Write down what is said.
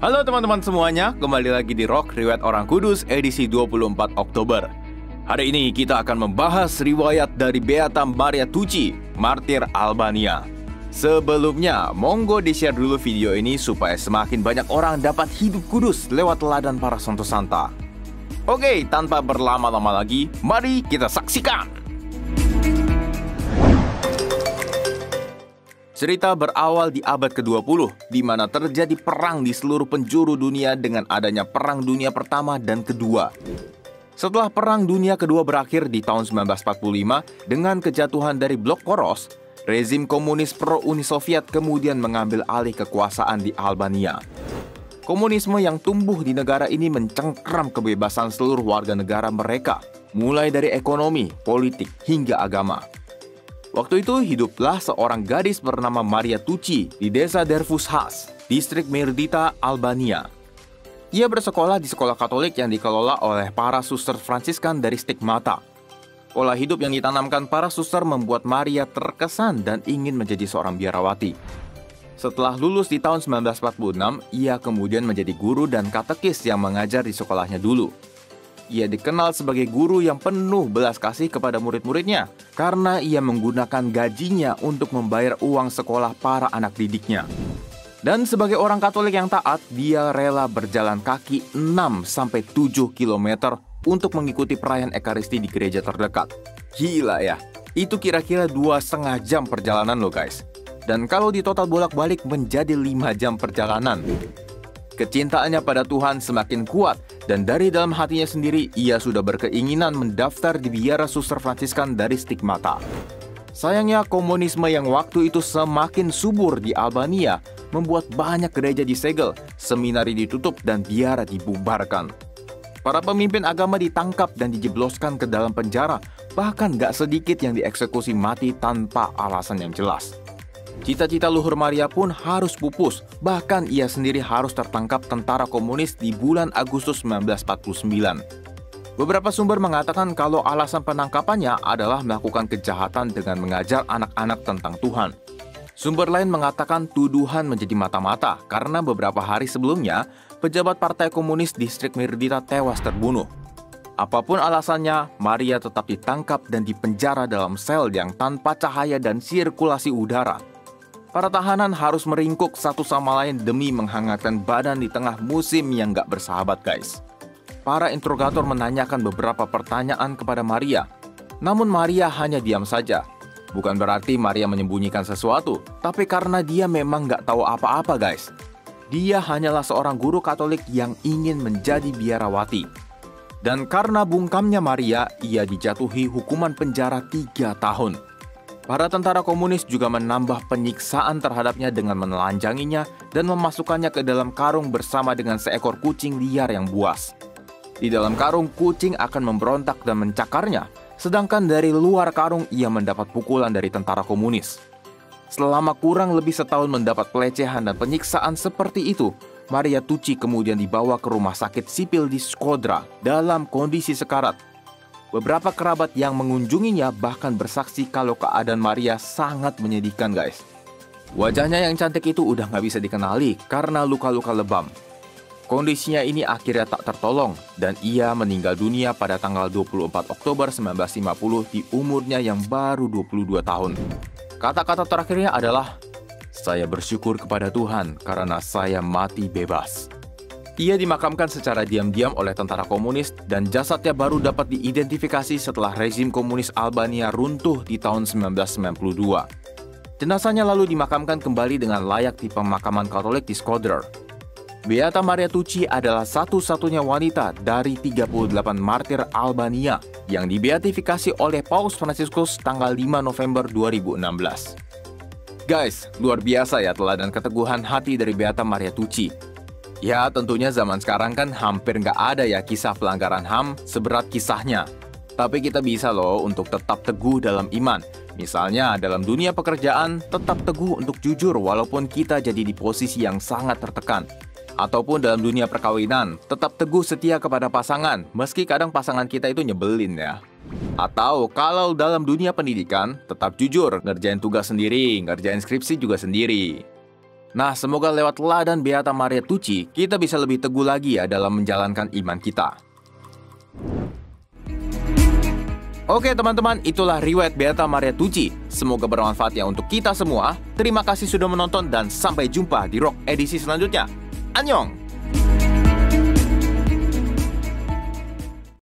Halo teman-teman semuanya, kembali lagi di Rock Riwayat Orang Kudus edisi 24 Oktober. Hari ini kita akan membahas riwayat dari Beata Maria Tucci, martir Albania. Sebelumnya, monggo di-share dulu video ini supaya semakin banyak orang dapat hidup kudus lewat teladan para santo santa. Oke, tanpa berlama-lama lagi, mari kita saksikan. Cerita berawal di abad ke-20, di mana terjadi perang di seluruh penjuru dunia dengan adanya Perang Dunia Pertama dan Kedua. Setelah Perang Dunia Kedua berakhir di tahun 1945 dengan kejatuhan dari blok poros, rezim komunis pro-Uni Soviet kemudian mengambil alih kekuasaan di Albania. Komunisme yang tumbuh di negara ini mencengkram kebebasan seluruh warga negara mereka, mulai dari ekonomi, politik, hingga agama. Waktu itu hiduplah seorang gadis bernama Maria Tucci di desa Derfushas, distrik Mirdita, Albania. Ia bersekolah di sekolah Katolik yang dikelola oleh para suster Fransiskan dari Stigmata. Pola hidup yang ditanamkan para suster membuat Maria terkesan dan ingin menjadi seorang biarawati. Setelah lulus di tahun 1946, ia kemudian menjadi guru dan katekis yang mengajar di sekolahnya dulu. Ia dikenal sebagai guru yang penuh belas kasih kepada murid-muridnya karena ia menggunakan gajinya untuk membayar uang sekolah para anak didiknya. Dan sebagai orang Katolik yang taat, dia rela berjalan kaki 6-7 km untuk mengikuti perayaan Ekaristi di gereja terdekat. Gila ya, itu kira-kira 2,5 jam perjalanan loh guys. Dan kalau ditotal bolak-balik menjadi 5 jam perjalanan. Kecintaannya pada Tuhan semakin kuat dan dari dalam hatinya sendiri ia sudah berkeinginan mendaftar di biara suster Fransiskan dari Stigmata. Sayangnya komunisme yang waktu itu semakin subur di Albania membuat banyak gereja disegel, seminari ditutup dan biara dibubarkan. Para pemimpin agama ditangkap dan dijebloskan ke dalam penjara, bahkan gak sedikit yang dieksekusi mati tanpa alasan yang jelas. Cita-cita luhur Maria pun harus pupus, bahkan ia sendiri harus tertangkap tentara komunis di bulan Agustus 1949. Beberapa sumber mengatakan kalau alasan penangkapannya adalah melakukan kejahatan dengan mengajar anak-anak tentang Tuhan. Sumber lain mengatakan tuduhan menjadi mata-mata karena beberapa hari sebelumnya, pejabat Partai Komunis distrik Mirdita tewas terbunuh. Apapun alasannya, Maria tetap ditangkap dan dipenjara dalam sel yang tanpa cahaya dan sirkulasi udara. Para tahanan harus meringkuk satu sama lain demi menghangatkan badan di tengah musim yang gak bersahabat guys. Para interrogator menanyakan beberapa pertanyaan kepada Maria. Namun Maria hanya diam saja. Bukan berarti Maria menyembunyikan sesuatu, tapi karena dia memang gak tahu apa-apa guys. Dia hanyalah seorang guru Katolik yang ingin menjadi biarawati. Dan karena bungkamnya Maria, ia dijatuhi hukuman penjara 3 tahun. Para tentara komunis juga menambah penyiksaan terhadapnya dengan menelanjanginya dan memasukkannya ke dalam karung bersama dengan seekor kucing liar yang buas. Di dalam karung, kucing akan memberontak dan mencakarnya, sedangkan dari luar karung ia mendapat pukulan dari tentara komunis. Selama kurang lebih setahun mendapat pelecehan dan penyiksaan seperti itu, Maria Tucci kemudian dibawa ke rumah sakit sipil di Skodra dalam kondisi sekarat. Beberapa kerabat yang mengunjunginya bahkan bersaksi kalau keadaan Maria sangat menyedihkan guys. Wajahnya yang cantik itu udah gak bisa dikenali karena luka-luka lebam. Kondisinya ini akhirnya tak tertolong dan ia meninggal dunia pada tanggal 24 Oktober 1950 di umurnya yang baru 22 tahun. Kata-kata terakhirnya adalah, "Saya bersyukur kepada Tuhan karena saya mati bebas." Ia dimakamkan secara diam-diam oleh tentara komunis dan jasadnya baru dapat diidentifikasi setelah rezim komunis Albania runtuh di tahun 1992. Jenazahnya lalu dimakamkan kembali dengan layak di pemakaman Katolik di Skodra. Beata Maria Tucci adalah satu-satunya wanita dari 38 martir Albania yang dibeatifikasi oleh Paus Fransiskus tanggal 5 November 2016. Guys, luar biasa ya teladan keteguhan hati dari Beata Maria Tucci. Ya tentunya zaman sekarang kan hampir nggak ada ya kisah pelanggaran HAM seberat kisahnya. Tapi kita bisa loh untuk tetap teguh dalam iman. Misalnya dalam dunia pekerjaan, tetap teguh untuk jujur walaupun kita jadi di posisi yang sangat tertekan. Ataupun dalam dunia perkawinan, tetap teguh setia kepada pasangan, meski kadang pasangan kita itu nyebelin ya. Atau kalau dalam dunia pendidikan, tetap jujur, ngerjain tugas sendiri, ngerjain skripsi juga sendiri. Nah, semoga lewat teladan Beata Maria Tucci, kita bisa lebih teguh lagi ya dalam menjalankan iman kita. Oke teman-teman, itulah riwayat Beata Maria Tucci. Semoga bermanfaat ya untuk kita semua. Terima kasih sudah menonton dan sampai jumpa di Rock edisi selanjutnya. Annyeong!